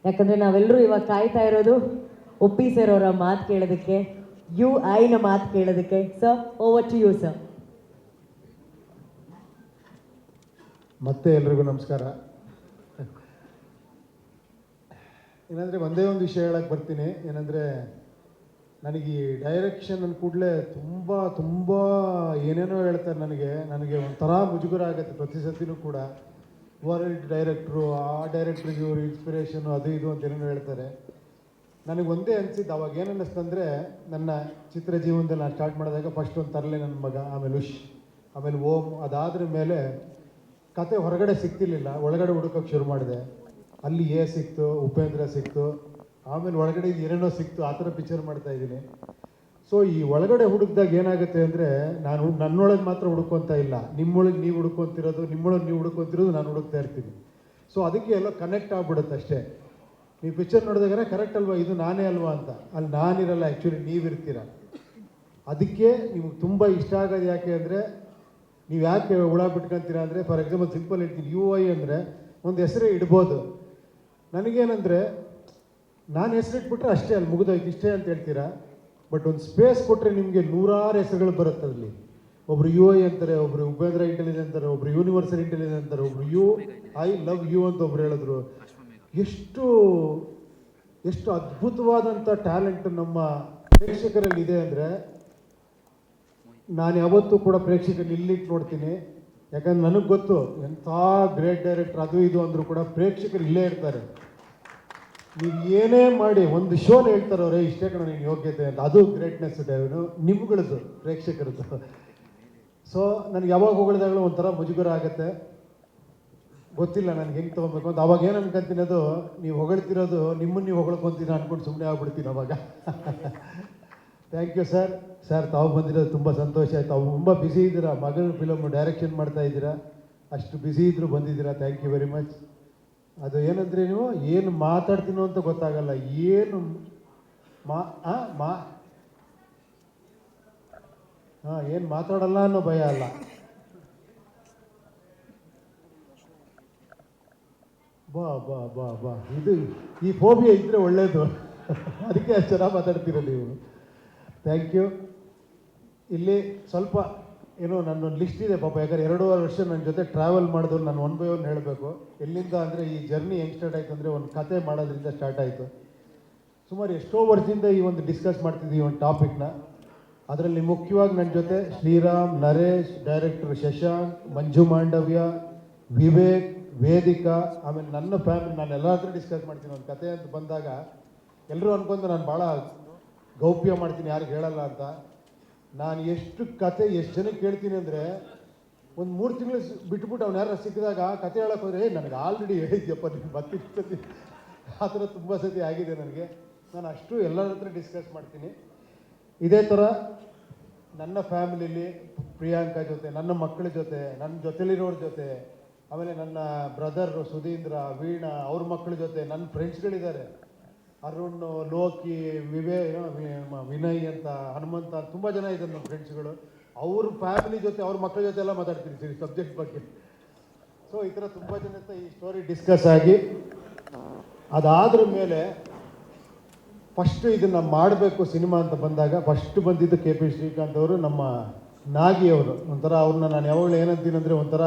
ಯಾಕಂದರೆ ನಾವೆಲ್ಲರೂ ಇವಾಗ ಕಾಯ್ತಾ ಇರೋದು ಒಪ್ಪಿ ಸರ್ ಅವರ ಮಾತು ಕೇಳೋದಕ್ಕೆ, UI ನ ಮಾತು ಕೇಳೋದಕ್ಕೆ. Sir, over to you sir. ಮತ್ತೆ ಎಲ್ರಿಗೂ ನಮಸ್ಕಾರ. ಏನಂದರೆ ಒಂದೇ ಒಂದು ವಿಷಯ ಹೇಳಕ್ಕೆ ಬರ್ತೀನಿ. ಏನಂದರೆ ನನಗೆ ಈ ಡೈರೆಕ್ಷನ್ ಅಂದ ಕೂಡಲೇ ತುಂಬ ಏನೇನೋ ಹೇಳ್ತಾರೆ. ನನಗೆ ಒಂಥರ ಮುಜುಗರ ಆಗುತ್ತೆ ಪ್ರತಿ ಸತಿನೂ ಕೂಡ. ವರ್ಲ್ಡ್ ಡೈರೆಕ್ಟ್ರು, ಆ ಡೈರೆಕ್ಟ್ರಿಗೆ ಇವರು ಇನ್ಸ್ಪಿರೇಷನು ಅದು ಇದು ಅಂತ ಏನೇನೋ ಹೇಳ್ತಾರೆ. ನನಗೆ ಒಂದೇ ಅನಿಸಿದ್ದು ಅವಾಗ ಏನು ಅನ್ನಿಸ್ತಂದರೆ, ನನ್ನ ಚಿತ್ರ ಜೀವನದಲ್ಲಿ ನಾನು ಸ್ಟಾರ್ಟ್ ಮಾಡಿದಾಗ ಫಸ್ಟ್ ಒಂದು ತರಲೆ ನನ್ನ ಮಗ, ಆಮೇಲೆ ಉಶ್, ಆಮೇಲೆ ಓಂ. ಅದಾದ್ರ ಮೇಲೆ ಕತೆ ಹೊರಗಡೆ ಸಿಗ್ತಿರ್ಲಿಲ್ಲ, ಒಳಗಡೆ ಹುಡುಕೋಕ್ಕೆ ಶುರು ಮಾಡಿದೆ. ಅಲ್ಲಿ ಸಿಕ್ತು, ಉಪೇಂದ್ರ ಸಿಕ್ತು, ಆಮೇಲೆ ಒಳಗಡೆ ಏನೇನೋ ಸಿಕ್ತು. ಆ ಥರ ಪಿಕ್ಚರ್ ಮಾಡ್ತಾಯಿದ್ದೀನಿ. ಸೊ ಈ ಒಳಗಡೆ ಹುಡುಕಿದಾಗ ಏನಾಗುತ್ತೆ ಅಂದರೆ, ನಾನು ನನ್ನೊಳಗೆ ಮಾತ್ರ ಹುಡುಕೊಂತ ಇಲ್ಲ, ನಿಮ್ಮೊಳಗೆ ನೀವು ಹುಡುಕೊಂತಿರೋದು, ನಿಮ್ಮೊಳಗೆ ನೀವು ಹುಡುಕೊಂತಿರೋದು ನಾನು ಹುಡುಕ್ತಾ ಇರ್ತೀನಿ. ಸೊ ಅದಕ್ಕೆ ಎಲ್ಲ ಕನೆಕ್ಟ್ ಆಗ್ಬಿಡುತ್ತೆ ಅಷ್ಟೇ. ನೀವು ಪಿಕ್ಚರ್ ನೋಡಿದಾಗ ಕರೆಕ್ಟ್ ಅಲ್ವಾ, ಇದು ನಾನೇ ಅಲ್ವಾ ಅಂತ. ಅಲ್ಲಿ ನಾನಿರಲ್ಲ, ಆ್ಯಕ್ಚುಲಿ ನೀವಿರ್ತೀರ. ಅದಕ್ಕೆ ನಿಮ್ಗೆ ತುಂಬ ಇಷ್ಟ ಆಗೋದು ಯಾಕೆ ಅಂದರೆ, ನೀವು ಯಾಕೆ ಹುಳ ಬಿಟ್ಕೊತೀರ ಅಂದರೆ, ಫಾರ್ ಎಕ್ಸಾಂಪಲ್ ಸಿಂಪಲ್ ಹೇಳ್ತೀನಿ, UI ಅಂದರೆ ಒಂದು ಹೆಸರೇ ಇಡ್ಬೋದು. ನನಗೇನೆಂದರೆ, ನಾನು ಹೆಸರಿಟ್ಬಿಟ್ರೆ ಅಷ್ಟೇ, ಅಲ್ಲಿ ಮುಗಿದೋಯ್ತು ಇಷ್ಟೇ ಅಂತ ಹೇಳ್ತೀರಾ. ಬಟ್ ಒಂದು ಸ್ಪೇಸ್ ಕೊಟ್ಟರೆ ನಿಮಗೆ ನೂರಾರು ಹೆಸರುಗಳು ಬರುತ್ತೆ ಅಲ್ಲಿ. ಒಬ್ರು UI ಅಂತಾರೆ, ಒಬ್ರು ಉಪೇಂದ್ರ ಇಂಟೆಲಿಜೆನ್ಸ್ ಅಂತಾರೆ, ಒಬ್ರು ಯೂನಿವರ್ಸಲ್ ಇಂಟೆಲಿಜೆನ್ಸ್ ಅಂತಾರೆ, ಒಬ್ರು ಐ ಲವ್ ಯು ಅಂತ ಒಬ್ರು ಹೇಳಿದ್ರು. ಎಷ್ಟು ಅದ್ಭುತವಾದಂಥ ಟ್ಯಾಲೆಂಟ್ ನಮ್ಮ ಪ್ರೇಕ್ಷಕರಲ್ಲಿ ಇದೆ ಅಂದರೆ, ನಾನು ಯಾವತ್ತೂ ಕೂಡ ಪ್ರೇಕ್ಷಕರಲ್ಲಿ ಇಲ್ಲಿಟ್ಟು ನೋಡ್ತೀನಿ. ಯಾಕಂದ್ರೆ ನನಗೆ ಗೊತ್ತು, ಎಂಥ ಗ್ರೇಟ್ ಡೈರೆಕ್ಟರ್ ಅದು ಇದು ಅಂದರೂ ಕೂಡ ಪ್ರೇಕ್ಷಕರು ಇಲ್ಲೇ ಇರ್ತಾರೆ. ನೀವು ಏನೇ ಮಾಡಿ ಒಂದು ಶೋನ ಹೇಳ್ತಾರೆ ಅವರೇ, ಇಷ್ಟೇ ಕಣ ನೀನು ಯೋಗ್ಯತೆ ಅಂತ. ಅದು ಗ್ರೇಟ್ನೆಸ್ ನಿಮ್ಗಳದ್ದು, ಪ್ರೇಕ್ಷಕರದ್ದು. ಸೊ ನನಗೆ ಯಾವಾಗ ಹೊಗಳಿದಾಗಲೂ ಒಂಥರ ಮುಜುಗರ ಆಗುತ್ತೆ, ಗೊತ್ತಿಲ್ಲ ನನಗೆ ಹೆಂಗೆ ತೊಗೊಬೇಕು ಅಂತ. ಅವಾಗ ಏನು ಅನ್ಕೊಂತೀನಿ, ಅದು ನೀವು ಹೊಗಳ್ತಿರೋದು ನಿಮ್ಮನ್ನು ನೀವು ಹೊಗಳ್ಕೊತೀರ ಅಂದ್ಕೊಂಡು ಸುಮ್ಮನೆ ಆಗ್ಬಿಡ್ತೀನಿ ಅವಾಗ. Thank you sir. ತಾವು ಬಂದಿರೋದು ತುಂಬ ಸಂತೋಷ ಆಯಿತು. ತಾವು ತುಂಬ ಬ್ಯುಸಿ ಇದ್ದೀರಾ, ಮಗಳ ಫಿಲಮ್ ಡೈರೆಕ್ಷನ್ ಮಾಡ್ತಾ ಇದ್ದೀರಾ, ಅಷ್ಟು ಬ್ಯುಸಿ ಇದ್ದರೂ ಬಂದಿದ್ದೀರಾ. Thank you very much. ಅದು ಏನಂದರೆ, ನೀವು ಏನು ಮಾತಾಡ್ತೀನೋ ಅಂತ ಗೊತ್ತಾಗಲ್ಲ, ಏನು ಏನು ಮಾತಾಡಲ್ಲ ಅನ್ನೋ ಭಯ ಅಲ್ಲ. ಬಾ ಬಾ ಬಾ ಬಾ ಇದು ಈ ಫೋಬಿಯಾ ಇದ್ದರೆ ಒಳ್ಳೆಯದು. ಅದಕ್ಕೆ ಅಷ್ಟು ಚೆನ್ನಾಗಿ ಮಾತಾಡ್ತೀರ ನೀವು. Thank you. ಇಲ್ಲಿ ಸ್ವಲ್ಪ ಏನೋ ನನ್ನೊಂದು ಲಿಸ್ಟ್ ಇದೆ ಪಾಪ. ಯಾಕಂದ್ರೆ 2.5 ವರ್ಷ ನನ್ನ ಜೊತೆ ಟ್ರಾವೆಲ್ ಮಾಡಿದವ್ರು ನಾನು ಒನ್ ಬೈ ಒನ್ ಹೇಳಬೇಕು. ಎಲ್ಲಿಂದ ಅಂದರೆ, ಈ ಜರ್ನಿ ಹೆಂಗೆ ಸ್ಟಾರ್ಟ್ ಆಯಿತು ಅಂದರೆ, ಒಂದು ಕತೆ ಮಾಡೋದ್ರಿಂದ ಸ್ಟಾರ್ಟ್ ಆಯಿತು. ಸುಮಾರು ಎಷ್ಟೋ ವರ್ಷದಿಂದ ಈ ಒಂದು ಡಿಸ್ಕಸ್ ಮಾಡ್ತಿದ್ದೀವಿ ಒಂದು ಟಾಪಿಕ್ನ. ಅದರಲ್ಲಿ ಮುಖ್ಯವಾಗಿ ನನ್ನ ಜೊತೆ ಶ್ರೀರಾಮ್, ನರೇಶ್, ಡೈರೆಕ್ಟರ್ ಶಶಾಂಕ್, ಮಂಜು ಮಾಂಡವ್ಯ, ವಿವೇಕ್, ವೇದಿಕಾ, ಆಮೇಲೆ ನನ್ನ ಫ್ಯಾಮಿಲಿ, ನಾನು ಎಲ್ಲ ಹತ್ರ ಡಿಸ್ಕಸ್ ಮಾಡ್ತೀನಿ. ಒಂದು ಕತೆ ಅಂತ ಬಂದಾಗ ಎಲ್ಲರೂ ಅನ್ಕೊಂಡು ನಾನು ಭಾಳ ಗೌಪ್ಯ ಮಾಡ್ತೀನಿ, ಯಾರಿಗೆ ಹೇಳಲ್ಲ ಅಂತ. ನಾನು ಎಷ್ಟು ಕತೆ ಎಷ್ಟು ಜನಕ್ಕೆ ಕೇಳ್ತೀನಿ ಅಂದರೆ, ಒಂದು 3 ತಿಂಗಳು ಬಿಟ್ಬಿಟ್ಟು ಅವ್ನು ಯಾರು ಸಿಕ್ಕಿದಾಗ ಕತೆ ಹೇಳಕ್ಕೆ ಹೋದರೆ, ನನಗೆ ಆಲ್ರೆಡಿ ಹೇಳಿದ್ಯಪ್ಪ ನೀನು ಬರ್ತಿರ್ತದೆ. ಆ ಥರ ತುಂಬ ಸತಿ ಆಗಿದೆ ನನಗೆ. ನಾನು ಅಷ್ಟು ಎಲ್ಲರ ಹತ್ರ ಡಿಸ್ಕಸ್ ಮಾಡ್ತೀನಿ. ಇದೇ ಥರ ನನ್ನ ಫ್ಯಾಮಿಲಿಲಿ ಪ್ರಿಯಾಂಕಾ ಜೊತೆ, ನನ್ನ ಮಕ್ಕಳ ಜೊತೆ, ನನ್ನ ಜೊತೆಲಿರೋರ ಜೊತೆ, ಆಮೇಲೆ ನನ್ನ ಬ್ರದರ್ ಸುಧೀಂದ್ರ, ವೀಣಾ, ಅವ್ರ ಮಕ್ಕಳ ಜೊತೆ, ನನ್ನ ಫ್ರೆಂಡ್ಸ್ಗಳಿದ್ದಾರೆ, ಅರುಣ್, ಲೋಕಿ, ವಿನಯ್ ಅಂತ, ಹನುಮಂತ, ತುಂಬ ಜನ ಇದ್ದಾರೆ ನಮ್ಮ ಫ್ರೆಂಡ್ಸ್ಗಳು. ಅವ್ರ ಫ್ಯಾಮಿಲಿ ಜೊತೆ, ಅವ್ರ ಮಕ್ಕಳ ಜೊತೆ ಎಲ್ಲ ಮಾತಾಡ್ತೀನಿ ಸಬ್ಜೆಕ್ಟ್ ಬಗ್ಗೆ. ಸೊ ಈ ಥರ ತುಂಬ ಜನ ಈ ಸ್ಟೋರಿ ಡಿಸ್ಕಸ್ ಆಗಿ, ಅದಾದ್ರ ಮೇಲೆ ಫಸ್ಟು ಇದನ್ನು ಮಾಡಬೇಕು ಸಿನಿಮಾ ಅಂತ ಬಂದಾಗ ಫಸ್ಟ್ ಬಂದಿದ್ದು KP ಶ್ರೀಕಾಂತ್ ಅವರು, ನಮ್ಮ ನಾಗಿಯವರು. ಒಂಥರ ಅವ್ರನ್ನ ನಾನು ಯಾವಾಗಲೂ ಏನಂತೀನಿ ಅಂದರೆ, ಒಂಥರ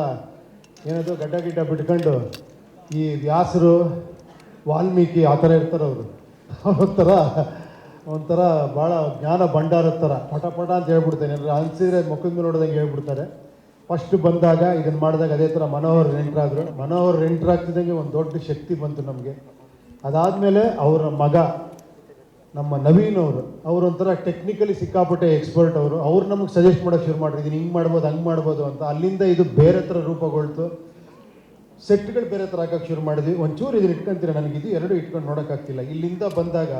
ಏನದು ಗಡ್ಡ ಬಿಟ್ಕೊಂಡು ಈ ವ್ಯಾಸರು, ವಾಲ್ಮೀಕಿ ಆ ಥರ ಇರ್ತಾರೆ ಅವರು. ಒಂಥರ ಭಾಳ ಜ್ಞಾನ ಭಂಡಾರದ ಥರ ಪಟ ಅಂತ ಹೇಳ್ಬಿಡ್ತೇನೆ. ಏನಾದ್ರು ಅನಿಸಿದ್ರೆ ಮುಖದ ಮೇಲೆ ನೋಡ್ದಂಗೆ ಹೇಳ್ಬಿಡ್ತಾರೆ. ಫಸ್ಟ್ ಬಂದಾಗ ಇದನ್ನು ಮಾಡಿದಾಗ ಅದೇ ಥರ ಮನೋಹರ್ ಎಂಟ್ರಾದರು. ಮನೋಹರ್ ಎಂಟ್ರಾಗ್ತಿದ್ದಂಗೆ ಒಂದು ದೊಡ್ಡ ಶಕ್ತಿ ಬಂತು ನಮಗೆ. ಅದಾದಮೇಲೆ ಅವರ ಮಗ ನಮ್ಮ ನವೀನ್ ಅವರು ಒಂಥರ ಟೆಕ್ನಿಕಲಿ ಸಿಕ್ಕಾಪಟ್ಟೆ ಎಕ್ಸ್ಪರ್ಟ್ ಅವರು. ಅವ್ರು ನಮಗೆ ಸಜೆಸ್ಟ್ ಮಾಡೋಕ್ಕೆ ಶುರು ಮಾಡಿದ್ದೀನಿ, ಹಿಂಗೆ ಮಾಡ್ಬೋದು ಹಂಗೆ ಮಾಡ್ಬೋದು ಅಂತ. ಅಲ್ಲಿಂದ ಇದು ಬೇರೆ ಥರ ರೂಪುಗೊಳ್ತು. ಸೆಟ್ಗಳು ಬೇರೆ ಥರ ಹಾಕೋಕ್ಕೆ ಶುರು ಮಾಡಿದ್ವಿ. ಒಂಚೂರು ಇದನ್ನು ಇಟ್ಕೊಂತೀರ, ನನಗೆ ಇದು ಎರಡು ಇಟ್ಕೊಂಡು ನೋಡೋಕ್ಕಾಗ್ತಿಲ್ಲ. ಇಲ್ಲಿಂದ ಬಂದಾಗ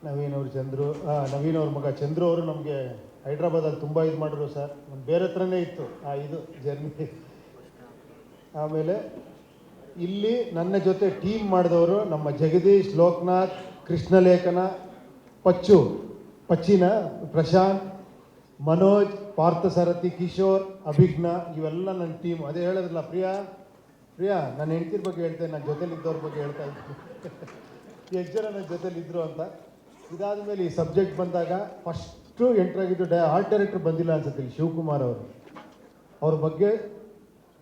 ನವೀನ್ ಅವ್ರ ಮಗ ಚಂದ್ರು ಅವರು ನಮಗೆ ಹೈದ್ರಾಬಾದಲ್ಲಿ ತುಂಬ ಇದು ಮಾಡಿದ್ರು ಸರ್. ಒಂದು ಬೇರೆ ಥರನೇ ಇತ್ತು ಇದು ಜರ್ನಿ. ಆಮೇಲೆ ಇಲ್ಲಿ ನನ್ನ ಜೊತೆ ಟೀಮ್ ಮಾಡಿದವರು ನಮ್ಮ ಜಗದೀಶ್, ಲೋಕನಾಥ್, ಕೃಷ್ಣಲೇಖನ, ಪಚ್ಚಿನ ಪ್ರಶಾಂತ್, ಮನೋಜ್, ಪಾರ್ಥಸಾರಥಿ, ಕಿಶೋರ್, ಅಭಿಜ್ಞ ಇವೆಲ್ಲ ನನ್ನ ಟೀಮ್. ಅದೇ ಹೇಳಿದ್ರಲ್ಲ ಪ್ರಿಯಾ ನನ್ನ ಹೆಂಡತಿರ ಬಗ್ಗೆ ಹೇಳ್ತೇನೆ, ನನ್ನ ಜೊತೆಲಿ ಇದ್ದವ್ರ ಬಗ್ಗೆ ಹೇಳ್ತಾ ಇದ್ದೀನಿ. ಎಷ್ಟು ಜನ ನನ್ನ ಜೊತೆಲಿ ಇದ್ರು ಅಂತ. ಇದಾದ ಮೇಲೆ ಈ ಸಬ್ಜೆಕ್ಟ್ ಬಂದಾಗ ಫಸ್ಟು ಎಂಟ್ರಾಗಿದ್ದು ಆರ್ಟ್ ಡೈರೆಕ್ಟರ್ ಬಂದಿಲ್ಲ ಅನ್ಸುತ್ತೆ ಇಲ್ಲಿ, ಶಿವಕುಮಾರ್ ಅವರು. ಅವ್ರ ಬಗ್ಗೆ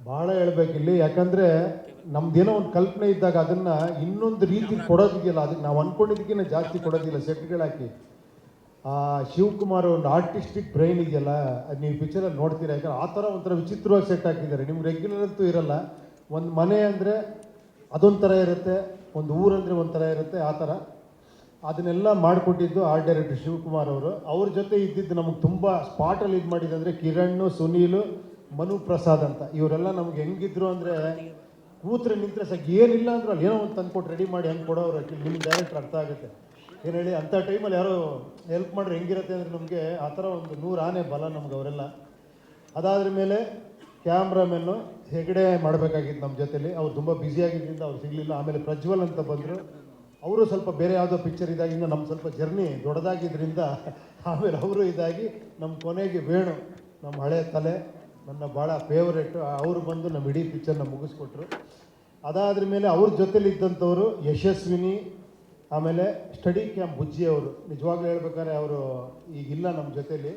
ಭಾಳ ಹೇಳ್ಬೇಕಿಲ್ಲಿ. ಯಾಕಂದರೆ ನಮ್ದೇನೋ ಒಂದು ಕಲ್ಪನೆ ಇದ್ದಾಗ ಅದನ್ನು ಇನ್ನೊಂದು ರೀತಿ ಕೊಡೋದಿದೆಯಲ್ಲ, ಅದಕ್ಕೆ ನಾವು ಅಂದ್ಕೊಂಡಿದ್ದಕ್ಕಿಂತ ಜಾಸ್ತಿ ಕೊಡೋದಿಲ್ಲ ಸೆಟ್ಗಳಾಕಿ. ಆ ಶಿವಕುಮಾರ್ ಒಂದು ಆರ್ಟಿಸ್ಟಿಕ್ ಬ್ರೈನ್ ಇದೆಯಲ್ಲ, ಅದು ನೀವು ಪಿಕ್ಚರಲ್ಲಿ ನೋಡ್ತೀರಾ. ಯಾಕಂದ್ರೆ ಆ ಥರ ಒಂಥರ ವಿಚಿತ್ರವಾಗಿ ಸೆಟ್ ಹಾಕಿದ್ದಾರೆ. ನಿಮ್ಗೆ ರೆಗ್ಯುಲರ್ ಅಂತೂ ಇರಲ್ಲ. ಒಂದು ಮನೆ ಅಂದರೆ ಅದೊಂಥರ ಇರುತ್ತೆ, ಒಂದು ಊರಂದರೆ ಒಂಥರ ಇರುತ್ತೆ, ಆ ಥರ ಅದನ್ನೆಲ್ಲ ಮಾಡಿಕೊಟ್ಟಿದ್ದು ಆರ್ಟ್ ಡೈರೆಕ್ಟರ್ ಶಿವಕುಮಾರ್ ಅವರು. ಅವ್ರ ಜೊತೆ ಇದ್ದಿದ್ದು ನಮಗೆ ತುಂಬ ಸ್ಪಾಟಲ್ಲಿ ಇದು ಮಾಡಿದಂದರೆ ಕಿರಣ್, ಸುನೀಲ್, ಮನು ಪ್ರಸಾದ್ ಅಂತ. ಇವರೆಲ್ಲ ನಮ್ಗೆ ಹೆಂಗಿದ್ರು ಅಂದರೆ ಕೂತ್ರೆ ನಿಂತರೆ ಸಾಕು, ಏನಿಲ್ಲ ಅಂದ್ರೆ ಅಲ್ಲಿ ಏನೋ ಒಂದು ತಂದ್ಕೊಟ್ಟು ರೆಡಿ ಮಾಡಿ ಹೆಂಗೆ ಕೊಡೋರು. ನಿಮ್ಮ ಡೈರೆಕ್ಟ್ರ್ ಅರ್ಥ ಆಗುತ್ತೆ ಏನು ಹೇಳಿ. ಅಂಥ ಟೈಮಲ್ಲಿ ಯಾರೋ ಹೆಲ್ಪ್ ಮಾಡ್ರೆ ಹೆಂಗಿರುತ್ತೆ ಅಂದರೆ ನಮಗೆ ಆ ಥರ ಒಂದು 100 ಆನೆ ಬಲ ನಮ್ಗೆ ಅವರೆಲ್ಲ. ಅದಾದ್ರ ಮೇಲೆ ಕ್ಯಾಮ್ರಾಮೆನ್ನು ಹೆಗಡೆ ಮಾಡಬೇಕಾಗಿತ್ತು ನಮ್ಮ ಜೊತೆಲಿ. ಅವ್ರು ತುಂಬ ಬ್ಯುಸಿಯಾಗಿದ್ದರಿಂದ ಅವ್ರು ಸಿಗಲಿಲ್ಲ. ಆಮೇಲೆ ಪ್ರಜ್ವಲ್ ಅಂತ ಬಂದರು. ಅವರು ಸ್ವಲ್ಪ ಬೇರೆ ಯಾವುದೋ ಪಿಕ್ಚರ್ ಇದಾಗಿಂದ ನಮ್ಮ ಸ್ವಲ್ಪ ಜರ್ನಿ ದೊಡ್ಡದಾಗಿದ್ದರಿಂದ ಆಮೇಲೆ ಅವರು ಇದಾಗಿ ನಮ್ಮ ಕೊನೆಗೆ ವೇಣು, ನಮ್ಮ ಹಳೆ ತಲೆ, ನನ್ನ ಭಾಳ ಫೇವ್ರೇಟು, ಅವರು ಬಂದು ನಮ್ಮ ಇಡೀ ಪಿಕ್ಚರ್ನ ಮುಗಿಸ್ಕೊಟ್ರು. ಅದಾದ್ರ ಮೇಲೆ ಅವ್ರ ಜೊತೆಲಿದ್ದಂಥವರು ಯಶಸ್ವಿನಿ, ಆಮೇಲೆ ಸ್ಟಡಿ ಕ್ಯಾಂಪ್ ಬುಜ್ಜಿ ಅವರು. ನಿಜವಾಗ್ಲೂ ಹೇಳ್ಬೇಕಾದ್ರೆ ಅವರು ಈಗಿಲ್ಲ ನಮ್ಮ ಜೊತೇಲಿ.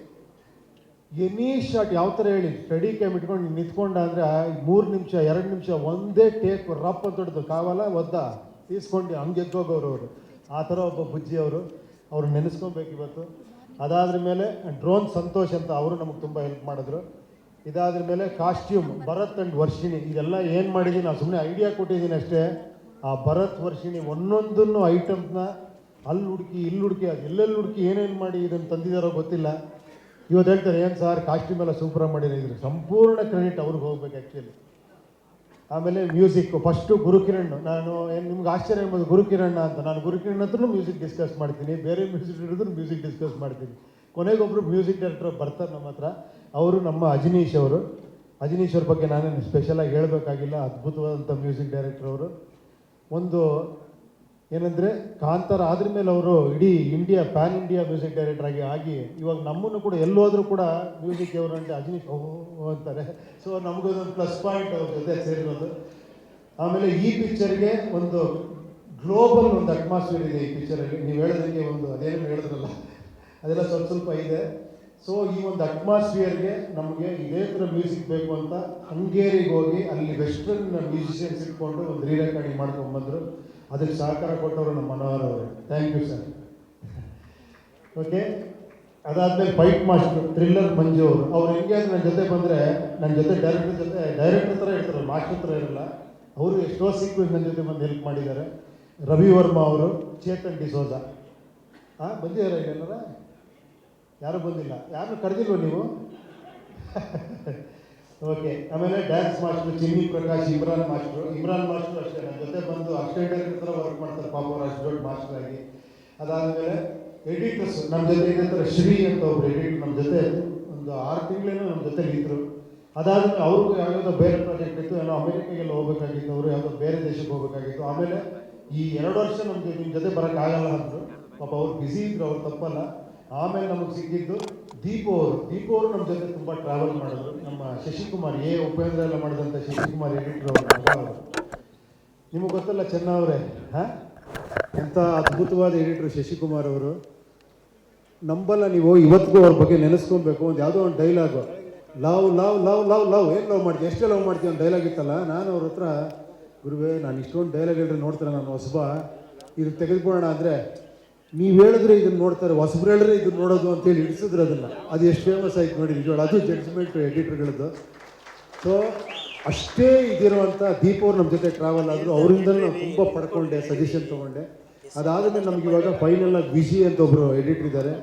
ಎನಿ ಶಾಟ್ ಯಾವ ಥರ ಹೇಳಿ, ಸ್ಟಡಿ ಕ್ಯಾಂಪ್ ಇಟ್ಕೊಂಡು ನಿಂತ್ಕೊಂಡ ಅಂದರೆ 3 ನಿಮಿಷ 2 ನಿಮಿಷ ಒಂದೇ ಟೇಕ್ ರಪ್ ಅಂತ ಹೊಡೆದು ಕಾವಲ್ಲ ಒದ್ದ ತೀಸ್ಕೊಂಡು ಹಂಗೆ ಎದ್ದೋಗೋರು ಅವರು. ಆ ಥರ ಒಬ್ಬ ಬುಜ್ಜಿ ಅವರು. ಅವ್ರು ನೆನೆಸ್ಕೊಬೇಕು ಇವತ್ತು. ಅದಾದ್ರ ಮೇಲೆ ಡ್ರೋನ್ ಸಂತೋಷ್ ಅಂತ, ಅವರು ನಮಗೆ ತುಂಬ ಹೆಲ್ಪ್ ಮಾಡಿದ್ರು. ಇದಾದ್ರ ಮೇಲೆ ಕಾಸ್ಟ್ಯೂಮ್ ಭರತ್ ಆ್ಯಂಡ್ ವರ್ಷಿಣಿ. ಇದೆಲ್ಲ ಏನು ಮಾಡಿದ್ದೀನಿ ನಾನು ಸುಮ್ಮನೆ ಐಡಿಯಾ ಕೊಟ್ಟಿದ್ದೀನಿ ಅಷ್ಟೇ. ಆ ಭರತ್ ವರ್ಷಿಣಿ ಒಂದೊಂದನ್ನು ಐಟಮ್ಸ್ನ ಅಲ್ಲಿ ಹುಡುಕಿ ಇಲ್ಲಿ ಹುಡುಕಿ ಅದು ಎಲ್ಲೆಲ್ಲಿ ಹುಡುಕಿ ಏನೇನು ಮಾಡಿ ಇದನ್ನು ತಂದಿದ್ದಾರೋ ಗೊತ್ತಿಲ್ಲ. ಇವತ್ತು ಹೇಳ್ತಾರೆ ಏನು ಸರ್ ಕಾಸ್ಟ್ಯೂಮ್ ಎಲ್ಲ ಸೂಪರಾಗಿ ಮಾಡಿದ್ರು. ಸಂಪೂರ್ಣ ಕ್ರೆಡಿಟ್ ಅವ್ರಿಗೆ ಹೋಗ್ಬೇಕು ಆ್ಯಕ್ಚುಲಿ. ಆಮೇಲೆ ಮ್ಯೂಸಿಕ್ಕು ಫಸ್ಟು ಗುರುಕಿರಣ್. ನಾನು ಏನು ನಿಮ್ಗೆ ಆಶ್ಚರ್ಯ ಎಂಬುದು ಗುರುಕಿರಣ್ ಅಂತ. ನಾನು ಗುರುಕಿರಣ್ ಹತ್ರನೂ ಮ್ಯೂಸಿಕ್ ಡಿಸ್ಕಸ್ ಮಾಡ್ತೀನಿ, ಬೇರೆ ಮ್ಯೂಸಿಕ್ ಹಿಡಿದ್ರು ಮ್ಯೂಸಿಕ್ ಡಿಸ್ಕಸ್ ಮಾಡ್ತೀನಿ. ಕೊನೆಗೊಬ್ಬರು ಮ್ಯೂಸಿಕ್ ಡೈರೆಕ್ಟರ್ ಬರ್ತಾರೆ ನಮ್ಮ ಹತ್ರ. ಅವರು ನಮ್ಮ ಅಜನೀಶ್ ಅವರು. ಅಜನೀಶ್ ಅವ್ರ ಬಗ್ಗೆ ನಾನೇನು ಸ್ಪೆಷಲಾಗಿ ಹೇಳಬೇಕಾಗಿಲ್ಲ, ಅದ್ಭುತವಾದಂಥ ಮ್ಯೂಸಿಕ್ ಡೈರೆಕ್ಟರ್ ಅವರು. ಒಂದು ಏನಂದರೆ ಕಾಂತಾರ ಆದ್ರ ಮೇಲೆ ಅವರು ಇಡೀ India PAN India music director ಆಗಿ ಇವಾಗ ನಮ್ಮನ್ನು ಕೂಡ ಎಲ್ಲೋದ್ರೂ ಕೂಡ ಮ್ಯೂಸಿಕ್ ಅವರು ಅಂದರೆ ಅಜನೀಶ್ ಓ ಅಂತಾರೆ. ಸೊ ನಮಗೊಂದು ಪ್ಲಸ್ ಪಾಯಿಂಟ್ ಅವ್ರ ಜೊತೆ ಸೇರಿರೋದು. ಆಮೇಲೆ ಈ ಪಿಕ್ಚರ್ಗೆ ಒಂದು ಗ್ಲೋಬಲ್ ಒಂದು ಅಟ್ಮಾಸ್ಫಿಯರ್ ಇದೆ ಈ ಪಿಕ್ಚರಲ್ಲಿ. ನೀವು ಹೇಳೋದಕ್ಕೆ ಒಂದು ಅದೇನು ಹೇಳಿದ್ರಲ್ಲ ಅದೆಲ್ಲ ಸ್ವಲ್ಪ ಸ್ವಲ್ಪ ಇದೆ. ಸೊ ಈ ಒಂದು ಅಟ್ಮಾಸ್ಫಿಯರ್ಗೆ ನಮಗೆ ಇದೇ ಥರ ಮ್ಯೂಸಿಕ್ ಬೇಕು ಅಂತ ಹಂಗೇರಿಗೆ ಹೋಗಿ ಅಲ್ಲಿ ವೆಸ್ಟರ್ನ್ ಮ್ಯೂಸಿಷಿಯನ್ಸ್ ಇಟ್ಕೊಂಡು ಒಂದು ರೀ ರೆಕಾರ್ಡಿಂಗ್ ಮಾಡ್ಕೊಂಡ್ಬಂದರು. ಅದಕ್ಕೆ ಸಹಕಾರ ಕೊಟ್ಟವರು ನಮ್ಮ ಮನೋಹರ್ ಅವರು. Thank you sir. ಓಕೆ. ಅದಾದಮೇಲೆ ಫೈಟ್ ಮಾಸ್ಟರ್ ಥ್ರಿಲ್ಲರ್ ಮಂಜು ಅವರು. ಅವ್ರು ಹೆಂಗೆ ಅಂದರೆ ನನ್ನ ಜೊತೆ ಬಂದರೆ ನನ್ನ ಜೊತೆ ಡೈರೆಕ್ಟರ್ ಥರ ಇರ್ತಾರೆ, ಮಾಸ್ಟರ್ ಥರ ಇರಲ್ಲ. ಅವರು ಎಷ್ಟೋ ಸೀಕ್ವೆನ್ಸ್ ನನ್ನ ಜೊತೆ ಬಂದು ಹೆಲ್ಪ್ ಮಾಡಿದ್ದಾರೆ. ರವಿ ವರ್ಮಾ ಅವರು, ಚೇತನ್ ಡಿಸೋಜ. ಬಂದಿದ್ದಾರೆ ಎಲ್ಲರ? ಯಾರೂ ಬಂದಿಲ್ಲ? ಯಾರನ್ನು ಕರೆದಿಲ್ವ ನೀವು? ಓಕೆ. ಆಮೇಲೆ ಡ್ಯಾನ್ಸ್ ಮಾಸ್ಟ್ರು ಚಿನ್ನಿ ಪ್ರಕಾಶ್, ಇಮ್ರಾನ್ ಮಾಸ್ಟ್ರು ಅಷ್ಟೇ ನನ್ನ ಜೊತೆ ಬಂದು ಅಸಿಸ್ಟೆಂಟ್ ಡೈರೆಕ್ಟರ್ ಥರ ವರ್ಕ್ ಮಾಡ್ತಾರೆ ಪಾಪ, ಅವರು ಅಷ್ಟು ದೊಡ್ಡ ಮಾಸ್ಟರ್ ಆಗಿ. ಅದಾದಮೇಲೆ ಎಡಿಟರ್ಸ್ ನಮ್ಮ ಜೊತೆ ಇದೇ ಥರ ಶ್ರೀ ಅಂತ ಒಬ್ರು ಎಡಿಟರ್ ನಮ್ಮ ಜೊತೆ ಒಂದು 6 ತಿಂಗಳೇನೋ ನಮ್ಮ ಜೊತೆ ಇದ್ದರು. ಅದಾದಮೇಲೆ ಅವ್ರಿಗೂ ಯಾವುದೋ ಬೇರೆ ಪ್ರಾಜೆಕ್ಟ್ ಇತ್ತು, ಏನೋ ಅಮೆರಿಕಾಗೆಲ್ಲ ಹೋಗ್ಬೇಕಾಗಿತ್ತು, ಅವರು ಯಾವುದೋ ಬೇರೆ ದೇಶಕ್ಕೆ ಹೋಗ್ಬೇಕಾಗಿತ್ತು. ಆಮೇಲೆ ಈ 2 ವರ್ಷ ನಮಗೆ ನಿಮ್ಮ ಜೊತೆ ಬರೋಕ್ಕಾಗಲ್ಲ ಅಂದರು. ಪಾಪ ಅವ್ರು ಬ್ಯುಸಿ ಇದ್ರು, ಅವ್ರು ತಪ್ಪಲ್ಲ. ಆಮೇಲೆ ನಮಗೆ ಸಿಕ್ಕಿದ್ದು ದೀಪು ಅವರು ನಮ್ಮ ಜೊತೆ ತುಂಬ ಟ್ರಾವೆಲ್ ಮಾಡಿದ್ರು. ನಮ್ಮ ಶಶಿಕುಮಾರ್ ಉಪೇಂದ್ರ ಎಲ್ಲ ಮಾಡಿದಂಥ ಶಶಿಕುಮಾರ್ ಎಡಿಟರ್ ಅವರು. ನಿಮಗೆ ಗೊತ್ತಲ್ಲ ಚೆನ್ನವರೇ, ಎಂಥ ಅದ್ಭುತವಾದ ಎಡಿಟರ್ ಶಶಿಕುಮಾರ್ ಅವರು. ನಂಬಲ್ಲ ನೀವು, ಇವತ್ತಿಗೂ ಅವ್ರ ಬಗ್ಗೆ ನೆನೆಸ್ಕೊಬೇಕು. ಒಂದು ಯಾವುದೋ ಒಂದು dialogue, love love love love love ಏನು ಲವ್ ಮಾಡ್ತೀವಿ, ಎಷ್ಟೇ ಲವ್ ಮಾಡ್ತೀವಿ ಒಂದು ಡೈಲಾಗ್ ಇತ್ತಲ್ಲ. ನಾನು ಅವ್ರ ಹತ್ರ, ಗುರುವೇ ನಾನು ಇಷ್ಟೊಂದು ಡೈಲಾಗ್ ಹೇಳಿದ್ರೆ ನೋಡ್ತಾರೆ ನಾನು ಹೊಸಬ, ಇದು ತೆಗೆದುಕೊಳ್ಳೋಣ ಅಂದರೆ ನೀವು ಹೇಳಿದ್ರೆ ಇದನ್ನು ನೋಡ್ತಾರೆ, ಹೊಸಬ್ರು ಹೇಳಿದ್ರೆ ಇದನ್ನು ನೋಡೋದು ಅಂತೇಳಿ ಇಡಿಸಿದ್ರು ಅದನ್ನು. ಅದು ಎಷ್ಟು ಫೇಮಸ್ ಆಯ್ತು ನೋಡಿ ನಿಜವಾಗ್ಲೂ. ಅದು ಜಡ್ಜ್ಮೆಂಟ್ ಎಡಿಟರ್ಗಳದ್ದು. ಸೊ ಅಷ್ಟೇ ಇದಿರುವಂಥ ದೀಪ್ ಅವ್ರು ನಮ್ಮ ಜೊತೆ ಟ್ರಾವೆಲ್ ಆದರು. ಅವರಿಂದಲೂ ನಾನು ತುಂಬ ಪಡ್ಕೊಂಡೆ, ಸಜೆಷನ್ ತೊಗೊಂಡೆ. ಅದಾದಮೇಲೆ ನಮ್ಗೆ ಇವಾಗ ಫೈನಲಾಗಿ ವಿಜಿ ಅಂತ ಒಬ್ಬರು ಎಡಿಟರ್ ಇದ್ದಾರೆ.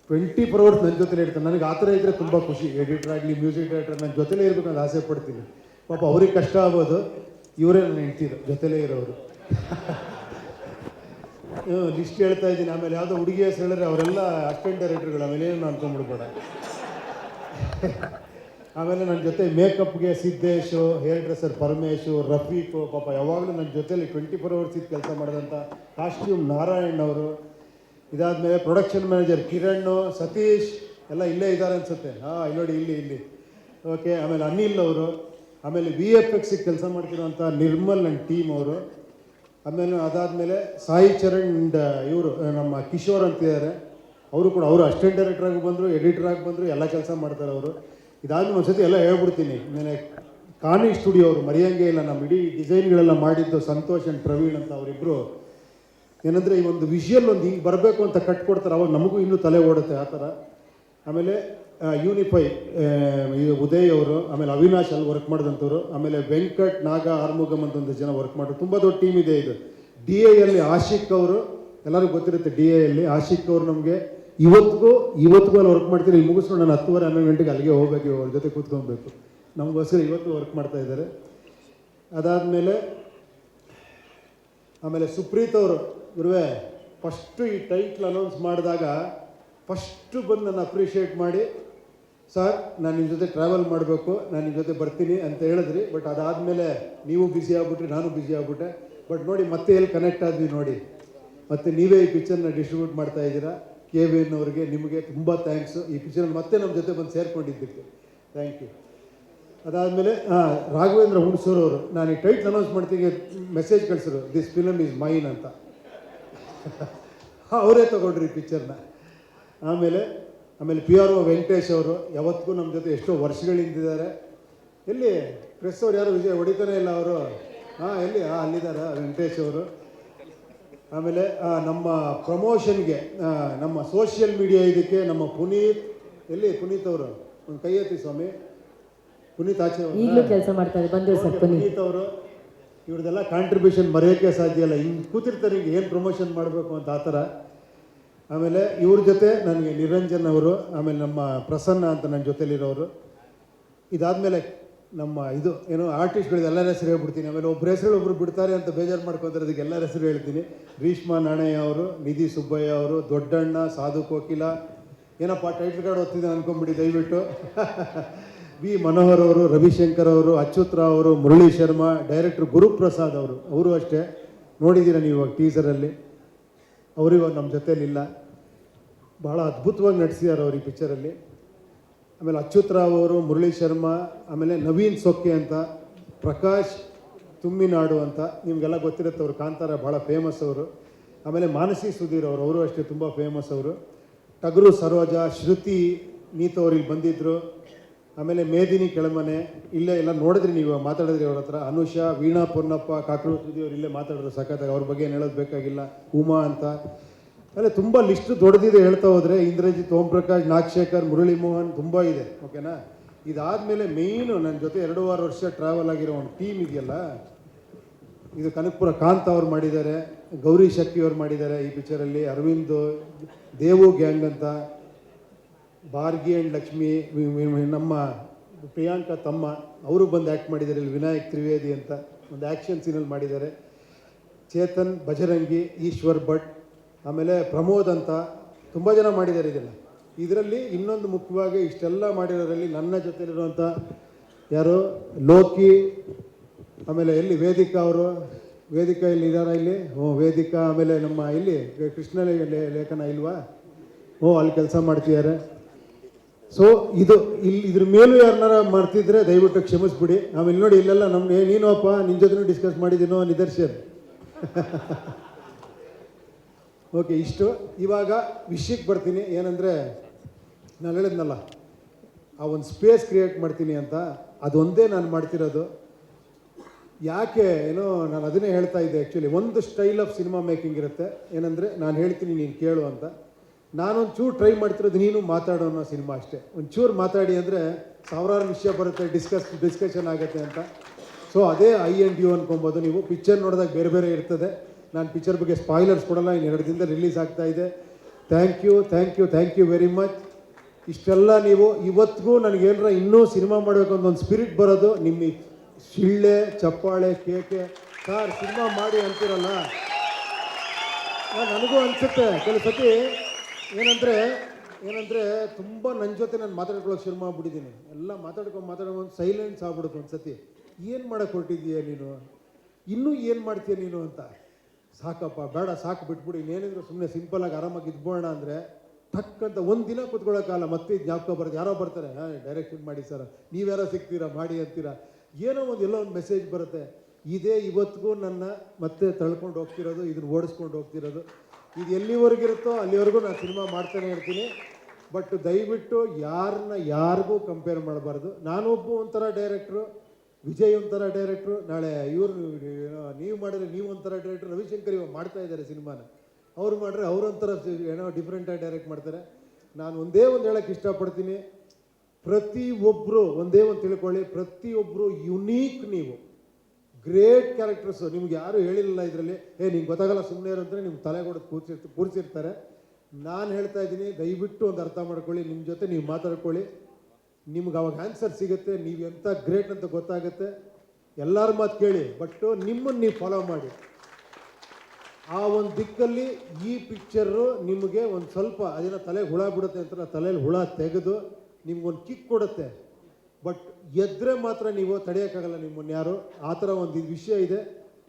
24 hours ನನ್ನ ಜೊತೆಲೇ ಇರ್ತಾರೆ. ನನಗೆ ಆ ಥರ ಇದ್ದರೆ ತುಂಬ ಖುಷಿ. ಎಡಿಟರ್ ಆಗಲಿ ಮ್ಯೂಸಿಕ್ ಡೈರೆಕ್ಟರ್ ನನ್ನ ಜೊತೆಲೇ ಇರಬೇಕು ಅಂತ ಆಸೆ ಪಡ್ತೀನಿ. ಪಾಪ ಅವ್ರಿಗೆ ಕಷ್ಟ ಆಗ್ಬೋದು, ಇವರೇ ನಾನು ಹೆಂಡ್ತಿದ್ರು ಜೊತೆಲೇ ಇರೋರು. ಲಿಸ್ಟ್ ಹೇಳ್ತಾ ಇದ್ದೀನಿ. ಆಮೇಲೆ ಯಾವುದೋ ಹುಡುಗಿ ಹೆಸರು ಹೇಳಿದ್ರೆ ಅವರೆಲ್ಲ ಅಸಿಸ್ಟೆಂಟ್ ಡೈರೆಕ್ಟರ್ಗಳು, ಆಮೇಲೆ ಏನು ಅನ್ಕೊಂಡ್ಬಿಡ್ಬೇಡ. ಆಮೇಲೆ ನನ್ನ ಜೊತೆ ಮೇಕಪ್ಗೆ ಸಿದ್ದೇಶು, ಹೇರ್ ಡ್ರೆಸ್ಸರ್ ಪರಮೇಶು, ರಫೀಕು, ಪಾಪ ಯಾವಾಗಲೂ ನನ್ನ ಜೊತೆಲಿ 24 hours ಇದ್ದು ಕೆಲಸ ಮಾಡಿದಂಥ ಕಾಸ್ಟ್ಯೂಮ್ ನಾರಾಯಣ್ ಅವರು. ಇದಾದಮೇಲೆ ಪ್ರೊಡಕ್ಷನ್ ಮ್ಯಾನೇಜರ್ ಕಿರಣ್, ಸತೀಶ್, ಎಲ್ಲ ಇಲ್ಲೇ ಇದ್ದಾರೆ ಅನ್ಸುತ್ತೆ. ಇಲ್ಲಿ ನೋಡಿ, ಇಲ್ಲಿ ಓಕೆ. ಆಮೇಲೆ ಅನಿಲ್ ಅವರು, ಆಮೇಲೆ ವಿ ಎಫ್ ಎಕ್ಸಿಗೆ ಕೆಲಸ ಮಾಡ್ತಿರೋಂಥ ನಿರ್ಮಲ್ ಆ್ಯಂಡ್ ಟೀಮ್ ಅವರು, ಆಮೇಲೆ ಅದಾದಮೇಲೆ ಸಾಯಿ ಚರಣ್ ಆ್ಯಂಡ್ ಇವರು ನಮ್ಮ ಕಿಶೋರ್ ಅಂತಿದ್ದಾರೆ, ಅವರು ಕೂಡ ಅವರು ಅಸಿಸ್ಟೆಂಟ್ ಡೈರೆಕ್ಟರ್ ಆಗಿ ಬಂದರು, ಎಡಿಟರ್ ಆಗಿ ಬಂದರು, ಎಲ್ಲ ಕೆಲಸ ಮಾಡ್ತಾರೆ ಅವರು. ಇದಾದ್ಮೇಲೆ ಒಂದ್ಸತಿ ಎಲ್ಲ ಹೇಳ್ಬಿಡ್ತೀನಿ. ಆಮೇಲೆ ಕಾನಿ ಸ್ಟುಡಿಯೋ ಅವರು ಮರೆಯಂಗೆ ಇಲ್ಲ, ನಮ್ಮ ಇಡೀ ಡಿಸೈನ್ಗಳೆಲ್ಲ ಮಾಡಿದ್ದು ಸಂತೋಷ್ ಆ್ಯಂಡ್ ಪ್ರವೀಣ್ ಅಂತ ಅವರಿಬ್ಬರು. ಏನಂದರೆ ಈ ಒಂದು ವಿಷುವಲ್ ಒಂದು ಹಿಂಗೆ ಬರಬೇಕು ಅಂತ ಕಟ್ಕೊಡ್ತಾರೆ, ಅವಾಗ ನಮಗೂ ಇನ್ನೂ ತಲೆ ಓಡುತ್ತೆ ಆ ಥರ. ಆಮೇಲೆ ಯೂನಿಫೈ ಉದಯ್ ಅವರು, ಆಮೇಲೆ ಅವಿನಾಶ್ ಅಲ್ಲಿ ವರ್ಕ್ ಮಾಡಿದಂಥವ್ರು, ಆಮೇಲೆ ವೆಂಕಟ್, ನಾಗ, ಆರ್ಮುಗಮ್ ಅಂತ ಒಂದು ಜನ ವರ್ಕ್ ಮಾಡೋರು. ತುಂಬ ದೊಡ್ಡ ಟೀಮ್ ಇದೆ ಇದು. ಡಿ ಎಲ್ಲಿ ಆಶಿಕ್ ಅವರು, ಎಲ್ಲರಿಗೂ ಗೊತ್ತಿರುತ್ತೆ ಡಿ ಎಲ್ಲಿ ಆಶಿಕ್ ಅವರು ನಮಗೆ ಇವತ್ತಿಗೂ ಅಲ್ಲಿ ವರ್ಕ್ ಮಾಡ್ತೀನಿ. ಇಲ್ಲಿ ಮುಗಿಸ್ಕೊಂಡು ನಾನು 10:30-11 ಗಂಟೆಗೆ ಅಲ್ಲಿಗೆ ಹೋಗ್ಬೇಕು, ಅವ್ರ ಜೊತೆ ಕೂತ್ಕೊಬೇಕು. ನಮಗೋಸ್ಕರ ಇವತ್ತು ವರ್ಕ್ ಮಾಡ್ತಾ ಇದ್ದಾರೆ. ಅದಾದಮೇಲೆ ಆಮೇಲೆ ಸುಪ್ರೀತ್ ಅವರು, ಗುರುವೇ ಫಸ್ಟು ಈ ಟೈಟ್ಲ್ ಅನೌನ್ಸ್ ಮಾಡಿದಾಗ ಫಸ್ಟು ಬಂದು ನನ್ನ ಅಪ್ರಿಷಿಯೇಟ್ ಮಾಡಿ, ಸರ್ ನಾನು ನಿಮ್ಮ ಜೊತೆ ಟ್ರಾವೆಲ್ ಮಾಡಬೇಕು, ನಾನು ನಿಮ್ಮ ಜೊತೆ ಬರ್ತೀನಿ ಅಂತ ಹೇಳಿದ್ರಿ. ಬಟ್ ಅದಾದಮೇಲೆ ನೀವು ಬ್ಯುಸಿ ಆಗ್ಬಿಟ್ರಿ, ನಾನು ಬ್ಯುಸಿ ಆಗ್ಬಿಟ್ಟೆ. ಬಟ್ ನೋಡಿ ಮತ್ತೆ ಎಲ್ಲಿ ಕನೆಕ್ಟ್ ಆದ್ವಿ ನೋಡಿ, ಮತ್ತು ನೀವೇ ಈ ಪಿಕ್ಚರ್ನ ಡಿಸ್ಟ್ರಿಬ್ಯೂಟ್ ಮಾಡ್ತಾ ಇದ್ದೀರಾ. ಕೆ ವಿ ಎನ್ ಅವರಿಗೆ ನಿಮಗೆ ತುಂಬ ಥ್ಯಾಂಕ್ಸು. ಈ ಪಿಕ್ಚರ್ನ ಮತ್ತೆ ನಮ್ಮ ಜೊತೆ ಬಂದು ಸೇರ್ಕೊಂಡಿದ್ದಕ್ಕೆ ಥ್ಯಾಂಕ್ ಯು. ಅದಾದಮೇಲೆ ರಾಘವೇಂದ್ರ ಹುಣಸೂರು ಅವರು, ನಾನು ಈ ಟೈಟ್ಲ್ ಅನೌನ್ಸ್ ಮಾಡ್ತೀನಿ ಮೆಸೇಜ್ ಕಳಿಸಿದ್ರು, ದಿಸ್ ಫಿಲಮ್ ಈಸ್ ಮೈನ್ ಅಂತ. ಅವರೇ ತಗೊಂಡ್ರಿ ಈ ಪಿಕ್ಚರ್ನ. ಆಮೇಲೆ ಪಿ ಆರ್ ಒ ವೆಂಕಟೇಶ್ ಅವರು ಯಾವತ್ತಿಗೂ ನಮ್ಮ ಜೊತೆ ಎಷ್ಟೋ ವರ್ಷಗಳಿಂದಿದ್ದಾರೆ. ಎಲ್ಲಿ ಪ್ರೆಸ್ ಅವ್ರು ಯಾರು ವಿಜಯ ಹೊಡಿತಾನೆ ಇಲ್ಲ ಅವರು. ಎಲ್ಲಿ ಅಲ್ಲಿದ್ದಾರೆ ವೆಂಕಟೇಶ್ ಅವರು. ಆಮೇಲೆ ನಮ್ಮ ಪ್ರಮೋಷನ್ಗೆ ನಮ್ಮ ಸೋಷಿಯಲ್ ಮೀಡಿಯಾ ಇದಕ್ಕೆ ನಮ್ಮ ಪುನೀತ್ ಅವರು, ಒಂದು ಕೈ ಎತ್ತಿ ಸ್ವಾಮಿ. ಪುನೀತ್ ಆಚೆ ಈಗಲೂ ಕೆಲಸ ಮಾಡ್ತಾರೆ, ಬಂದಿರೋ ಸರ್ ಪುನೀತ್ ಅವರು. ಇವ್ರದ್ದೆಲ್ಲ ಕಾಂಟ್ರಿಬ್ಯೂಷನ್ ಮರೆಯೋಕ್ಕೆ ಸಾಧ್ಯ ಇಲ್ಲ. ಹಿಂಗೆ ಕೂತಿರ್ತಾರೆ, ಹಿಂಗೆ ಏನು ಪ್ರಮೋಷನ್ ಮಾಡಬೇಕು ಅಂತ ಆ ಥರ. ಆಮೇಲೆ ಇವ್ರ ಜೊತೆ ನನಗೆ ನಿರಂಜನ್ ಅವರು, ಆಮೇಲೆ ನಮ್ಮ ಪ್ರಸನ್ನ ಅಂತ ನನ್ನ ಜೊತೆಲಿರೋರು. ಇದಾದಮೇಲೆ ನಮ್ಮ ಆರ್ಟಿಸ್ಟ್ಗಳಿಗೆ ಎಲ್ಲರ ಹೆಸರು ಹೇಳ್ಬಿಡ್ತೀನಿ. ಆಮೇಲೆ ಒಬ್ಬರ ಹೆಸರು ಒಬ್ಬರು ಬಿಡ್ತಾರೆ ಅಂತ ಬೇಜಾರು ಮಾಡ್ಕೊತಾರೆ, ಅದಕ್ಕೆ ಎಲ್ಲರ ಹೆಸರು ಹೇಳ್ತೀನಿ. ರೀಶ್ಮಾ ನಾಣಯ್ಯ ಅವರು, ನಿಧಿ ಸುಬ್ಬಯ್ಯ ಅವರು, ದೊಡ್ಡಣ್ಣ, ಸಾಧು ಕೋಕಿಲ, ಏನಪ್ಪ ಟೈಟ್ಲ್ ಕಾರ್ಡ್ ಓದ್ತಿದ್ದೆ ಅನ್ಕೊಂಬಿಡಿ ದಯವಿಟ್ಟು. ವಿ ಮನೋಹರ್ ಅವರು, ರವಿಶಂಕರ್ ಅವರು, ಅಚ್ಯುತ್ ರಾವ್ ಅವರು, ಮುರಳಿ ಶರ್ಮಾ, ಡೈರೆಕ್ಟರ್ ಗುರುಪ್ರಸಾದ್ ಅವರು ಅಷ್ಟೇ ನೋಡಿದ್ದೀರ ನೀವು ಇವಾಗ ಟೀಸರಲ್ಲಿ. ಅವರು ಇವಾಗ ನಮ್ಮ ಜೊತೆಲಿಲ್ಲ. ಬಹಳ ಅದ್ಭುತವಾಗಿ ನಟಿಸಿದ್ದಾರೆ ಅವರು ಈ ಪಿಕ್ಚರಲ್ಲಿ. ಆಮೇಲೆ ಅಚ್ಯುತ್ ರಾವ್ ಅವರು, ಮುರಳಿ ಶರ್ಮಾ, ಆಮೇಲೆ ನವೀನ್ ಸೊಕ್ಕೆ ಅಂತ, ಪ್ರಕಾಶ್ ತುಮ್ಮಿನಾಡು ಅಂತ, ನಿಮಗೆಲ್ಲ ಗೊತ್ತಿರುತ್ತೆ ಅವರು, ಕಾಂತಾರ ಭಾಳ ಫೇಮಸ್ ಅವರು. ಆಮೇಲೆ ಮಾನಸಿ ಸುಧೀರ್ ಅವರು ಅಷ್ಟೇ ತುಂಬ ಫೇಮಸ್ ಅವರು. ಟಗರು ಸರೋಜಾ, ಶ್ರುತಿ, ನೀತು ಅವ್ರು ಇಲ್ಲಿ ಬಂದಿದ್ದರು. ಆಮೇಲೆ ಮೇದಿನಿ ಕೆಳಮನೆ, ಇಲ್ಲೇ ಎಲ್ಲ ನೋಡಿದ್ರಿ ನೀವು, ಮಾತಾಡಿದ್ರಿ ಅವ್ರ ಹತ್ರ. ಅನುಷಾ, ವೀಣಾ ಪೊನ್ನಪ್ಪ, ಕಾಕರು ಸುದಿ ಅವ್ರು ಇಲ್ಲೇ ಮಾತಾಡಿದ್ರು ಸಖತ್ತಾಗಿ, ಅವ್ರ ಬಗ್ಗೆ ಏನು ಹೇಳೋದು ಬೇಕಾಗಿಲ್ಲ. ಉಮಾ ಅಂತ, ಆಮೇಲೆ ತುಂಬ ಲಿಸ್ಟು ದೊಡ್ಡದಿದೆ ಹೇಳ್ತಾ ಹೋದರೆ. ಇಂದ್ರಜಿತ್, ಓಂ ಪ್ರಕಾಶ್, ನಾಗಶೇಖರ್, ಮುರಳಿ ಮೋಹನ್, ತುಂಬ ಇದೆ. ಓಕೆನಾ. ಇದಾದಮೇಲೆ ಮೇಯ್ನು ನನ್ನ ಜೊತೆ 2.5 ವರ್ಷ ಟ್ರಾವೆಲ್ ಆಗಿರೋ ಒಂದು ಟೀಮ್ ಇದೆಯಲ್ಲ, ಇದು ಕನಕಪುರ ಕಾಂತ್ ಅವ್ರು ಮಾಡಿದ್ದಾರೆ, ಗೌರಿ ಶಕ್ಕಿ ಅವ್ರು ಮಾಡಿದ್ದಾರೆ ಈ ಪಿಕ್ಚರಲ್ಲಿ, ಅರವಿಂದ್, ದೇವು ಗ್ಯಾಂಗ್ ಅಂತ, ಭಾರ್ಗಿ ಆ್ಯಂಡ್ ಲಕ್ಷ್ಮಿ, ನಮ್ಮ ಪ್ರಿಯಾಂಕಾ ತಮ್ಮ ಅವರು ಬಂದು ಆ್ಯಕ್ಟ್ ಮಾಡಿದ್ದಾರೆ ಇಲ್ಲಿ. ವಿನಾಯಕ್ ತ್ರಿವೇದಿ ಅಂತ ಒಂದು ಆ್ಯಕ್ಷನ್ ಸೀನಲ್ಲಿ ಮಾಡಿದ್ದಾರೆ. ಚೇತನ್, ಬಜರಂಗಿ, ಈಶ್ವರ್ ಭಟ್, ಆಮೇಲೆ ಪ್ರಮೋದ್ ಅಂತ ತುಂಬ ಜನ ಮಾಡಿದ್ದಾರೆ ಇದರಲ್ಲಿ. ಇನ್ನೊಂದು ಮುಖ್ಯವಾಗಿ ಇಷ್ಟೆಲ್ಲ ಮಾಡಿರೋರಲ್ಲಿ ನನ್ನ ಜೊತೆಲಿರುವಂಥ ಯಾರು ಲೋಕಿ, ಆಮೇಲೆ ವೇದಿಕಾ ಅವರು, ವೇದಿಕಾ ಇಲ್ಲಿ ಇದ್ದಾರ ಇಲ್ಲಿ, ವೇದಿಕಾ. ಆಮೇಲೆ ನಮ್ಮ ಇಲ್ಲಿ ಕೃಷ್ಣ ಲೇಖನ ಇಲ್ವಾ, ಅಲ್ಲಿ ಕೆಲಸ ಮಾಡ್ತಿದ್ದಾರೆ. ಸೊ ಇದ್ರ ಮೇಲೂ ಯಾರನ್ನಾರ ಮಾಡ್ತಿದ್ರೆ ದಯವಿಟ್ಟು ಕ್ಷಮಿಸ್ಬಿಡಿ. ಆಮೇಲೆ ನೋಡಿ ಇಲ್ಲೆಲ್ಲ ನಮ್ಗೆ ನೀನಪ್ಪ ನಿನ್ನ ಜೊತೆ ಡಿಸ್ಕಸ್ ಮಾಡಿದ್ದೀನೋ ನಿದರ್ಶನ್. ಓಕೆ, ಇಷ್ಟು. ಇವಾಗ ವಿಷಯಕ್ಕೆ ಬರ್ತೀನಿ. ಏನಂದರೆ ನಾನು ಹೇಳಿದ್ನಲ್ಲ, ಆ ಒಂದು ಸ್ಪೇಸ್ ಕ್ರಿಯೇಟ್ ಮಾಡ್ತೀನಿ ಅಂತ, ಅದೊಂದೇ ನಾನು ಮಾಡ್ತಿರೋದು. ಯಾಕೆ ನಾನು ಅದನ್ನೇ ಹೇಳ್ತಾ ಇದ್ದೆ. ಆ್ಯಕ್ಚುಲಿ ಒಂದು ಸ್ಟೈಲ್ ಆಫ್ ಸಿನಿಮಾ ಮೇಕಿಂಗ್ ಇರುತ್ತೆ. ಏನಂದರೆ ನಾನು ಹೇಳ್ತೀನಿ, ನೀನು ಕೇಳು ಅಂತ. ನಾನೊಂದು ಚೂರು ಟ್ರೈ ಮಾಡ್ತಿರೋದು, ನೀನು ಮಾತಾಡೋ ಅನ್ನೋ ಸಿನಿಮಾ ಅಷ್ಟೇ. ಒಂಚೂರು ಮಾತಾಡಿ ಅಂದರೆ ಸಾವಿರಾರು ವಿಷಯ ಬರುತ್ತೆ, ಡಿಸ್ಕಷನ್ ಆಗುತ್ತೆ ಅಂತ. ಸೊ ಅದೇ ಐ ಆ್ಯಂಡ್ ಯು ಅನ್ಕೊಬೋದು ನೀವು. ಪಿಕ್ಚರ್ ನೋಡಿದಾಗ ಬೇರೆ ಬೇರೆ ಇರ್ತದೆ. ನಾನು ಪಿಕ್ಚರ್ ಬಗ್ಗೆ ಸ್ಪಾಯ್ಲರ್ಸ್ ಕೊಡಲ್ಲ, ಇನ್ನು 2 ದಿನದಲ್ಲಿ ರಿಲೀಸ್ ಆಗ್ತಾ ಇದೆ. Thank you very much. ಇಷ್ಟೆಲ್ಲ ನೀವು ಇವತ್ತಿಗೂ ನನಗೇನಾರ ಇನ್ನೂ ಸಿನಿಮಾ ಮಾಡಬೇಕು ಅಂತ ಒಂದು ಸ್ಪಿರಿಟ್ ಬರೋದು ನಿಮ್ಮ ಶಿಳ್ಳೆ, ಚಪ್ಪಾಳೆ, ಕೇಕೆ. ಸರ್ ಸಿನಿಮಾ ಮಾಡಿ ಅಂತಿರಲ್ಲ, ನನಗೂ ಅನಿಸುತ್ತೆ ಕೆಲವು ಸತಿ. ಏನಂದರೆ ತುಂಬ ನನ್ನ ಜೊತೆ ನಾನು ಮಾತಾಡ್ಕೊಳ್ಳೋಕೆ ಶುರು ಮಾಡಿಬಿಟ್ಟಿದ್ದೀನಿ. ಎಲ್ಲ ಮಾತಾಡ್ಕೊಂಡು ಸೈಲೆನ್ಸ್ ಆಗ್ಬಿಡುತ್ತೆ ಒಂದು ಸತಿ. ಏನು ಮಾಡೋಕ್ಕೆ ಹೊರಟಿದ್ದೀಯ ನೀನು, ಇನ್ನೂ ಏನು ಮಾಡ್ತೀಯ ನೀನು ಅಂತ. ಸಾಕಪ್ಪ, ಬೇಡ, ಸಾಕು, ಬಿಟ್ಬಿಡಿ. ಇನ್ನೇನಿದ್ರು ಸುಮ್ಮನೆ ಸಿಂಪಲಾಗಿ ಆರಾಮಾಗಿ ಇದ್ಬೋಣ ಅಂದರೆ ಟಕ್ ಅಂತ ಒಂದು ದಿನ ಕೂತ್ಕೊಳ್ಳೋಕ್ಕಲ್ಲ, ಮತ್ತೆ ಜ್ಞಾಪಕ ಬರುತ್ತೆ. ಯಾರೋ ಬರ್ತಾರೆ, ಡೈರೆಕ್ಷನ್ ಮಾಡಿ ಸರ್, ನೀವ್ಯಾರೋ ಸಿಗ್ತೀರಾ ಮಾಡಿ ಅಂತೀರಾ, ಏನೋ ಒಂದು ಎಲ್ಲೋ ಒಂದು ಮೆಸೇಜ್ ಬರುತ್ತೆ. ಇದೇ ಇವತ್ತಿಗೂ ನನ್ನ ಮತ್ತೆ ತಳ್ಕೊಂಡು ಹೋಗ್ತಿರೋದು, ಇದನ್ನು ಓಡಿಸ್ಕೊಂಡು ಹೋಗ್ತಿರೋದು. ಇದು ಎಲ್ಲಿವರೆಗಿರುತ್ತೋ ಅಲ್ಲಿವರೆಗೂ ನಾನು ಸಿನಿಮಾ ಮಾಡ್ತಾನೆ ಇರ್ತೀನಿ. ಬಟ್ ದಯವಿಟ್ಟು ಯಾರಿಗೂ ಕಂಪೇರ್ ಮಾಡಬಾರ್ದು. ನಾನೊಬ್ಬ ಒಂಥರ ಡೈರೆಕ್ಟ್ರು, ವಿಜಯ್ ಒಂಥರ ಡೈರೆಕ್ಟ್ರು, ನಾಳೆ ಇವರು ನೀವು ಮಾಡಿದ್ರೆ ನೀವು ಒಂಥರ ಡೈರೆಕ್ಟ್ರು, ರವಿಶಂಕರ್ ಇವಾಗ ಮಾಡ್ತಾ ಇದ್ದಾರೆ ಸಿನಿಮಾನ, ಅವ್ರು ಮಾಡಿದ್ರೆ ಅವರೊಂಥರ ಏನೋ ಡಿಫ್ರೆಂಟಾಗಿ ಡೈರೆಕ್ಟ್ ಮಾಡ್ತಾರೆ. ನಾನು ಒಂದೇ ಒಂದು ಹೇಳೋಕ್ಕೆ ಇಷ್ಟಪಡ್ತೀನಿ, ಪ್ರತಿಯೊಬ್ಬರು ಒಂದೇ ಒಂದು ತಿಳ್ಕೊಳ್ಳಿ, ಪ್ರತಿಯೊಬ್ಬರು ಯುನೀಕ್. ನೀವು ಗ್ರೇಟ್ ಕ್ಯಾರೆಕ್ಟರ್ಸು, ನಿಮ್ಗೆ ಯಾರು ಹೇಳಿಲ್ಲ ಇದರಲ್ಲಿ, ನಿಮ್ಗೆ ಗೊತ್ತಾಗಲ್ಲ ಸುಮ್ಮನೆ ಇರು ಅಂದರೆ ನಿಮ್ಮ ತಲೆಗೊಡೋದು ಕೂರಿಸಿರ್ತಾರೆ. ನಾನು ಹೇಳ್ತಾ ಇದ್ದೀನಿ, ದಯವಿಟ್ಟು ಒಂದು ಅರ್ಥ ಮಾಡ್ಕೊಳ್ಳಿ, ನಿಮ್ಮ ಜೊತೆ ನೀವು ಮಾತಾಡ್ಕೊಳ್ಳಿ, ನಿಮ್ಗೆ ಅವಾಗ ಆನ್ಸರ್ ಸಿಗುತ್ತೆ, ನೀವು ಎಂಥ ಗ್ರೇಟ್ ಅಂತ ಗೊತ್ತಾಗುತ್ತೆ. ಎಲ್ಲರ ಮಾತು ಕೇಳಿ, ಬಟ್ ನಿಮ್ಮನ್ನು ನೀವು ಫಾಲೋ ಮಾಡಿ. ಆ ಒಂದು ದಿಕ್ಕಲ್ಲಿ ಈ ಪಿಕ್ಚರು ನಿಮಗೆ ಒಂದು ಸ್ವಲ್ಪ ಅದೇನೋ ತಲೆಗೆ ಹುಳ ಬಿಡುತ್ತೆ ಅಂತ, ತಲೆಯಲ್ಲಿ ಹುಳ ತೆಗೆದು ನಿಮ್ಗೊಂದು ಕಿಕ್ ಕೊಡುತ್ತೆ. ಬಟ್ ಎದ್ರೆ ಮಾತ್ರ ನೀವು ತಡೆಯೋಕ್ಕಾಗಲ್ಲ ನಿಮ್ಮನ್ನು ಯಾರು. ಆ ಥರ ಒಂದು ವಿಷಯ ಇದೆ.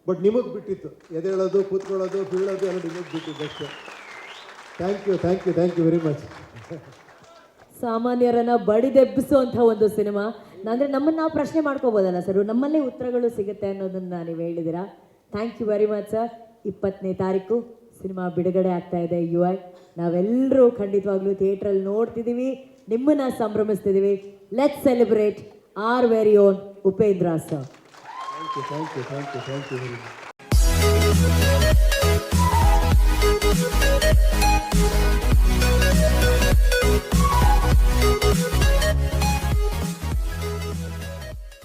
ಬಟ್ ನಿಮಗೆ ಬಿಟ್ಟಿತ್ತು, ಎದೇಳೋದು, ಕೂತ್ಕೊಳ್ಳೋದು, ಬೀಳೋದು ಎಲ್ಲ ನಿಮಗೆ ಬಿಟ್ಟಿದ್ದು ಅಷ್ಟೇ. Thank you very much. ಸಾಮಾನ್ಯರನ್ನ ಬಡಿದೆಬ್ಬಿಸುವಂಥ ಒಂದು ಸಿನಿಮಾ. ಅಂದರೆ ನಮ್ಮನ್ನು ನಾವು ಪ್ರಶ್ನೆ ಮಾಡ್ಕೋಬೋದಲ್ಲ ಸರ್, ನಮ್ಮಲ್ಲೇ ಉತ್ತರಗಳು ಸಿಗುತ್ತೆ ಅನ್ನೋದನ್ನು ನೀವು ಹೇಳಿದ್ದೀರಾ. Thank you very much sir. 20ನೇ ತಾರೀಕು ಸಿನಿಮಾ ಬಿಡುಗಡೆ ಆಗ್ತಾ ಇದೆ UI. ನಾವೆಲ್ಲರೂ ಖಂಡಿತವಾಗ್ಲೂ ಥಿಯೇಟ್ರಲ್ಲಿ ನೋಡ್ತಿದ್ದೀವಿ, ನಿಮ್ಮನ್ನು ಸಂಭ್ರಮಿಸ್ತಿದ್ದೀವಿ. Let's celebrate our very own Upendra sir. Thank you very much.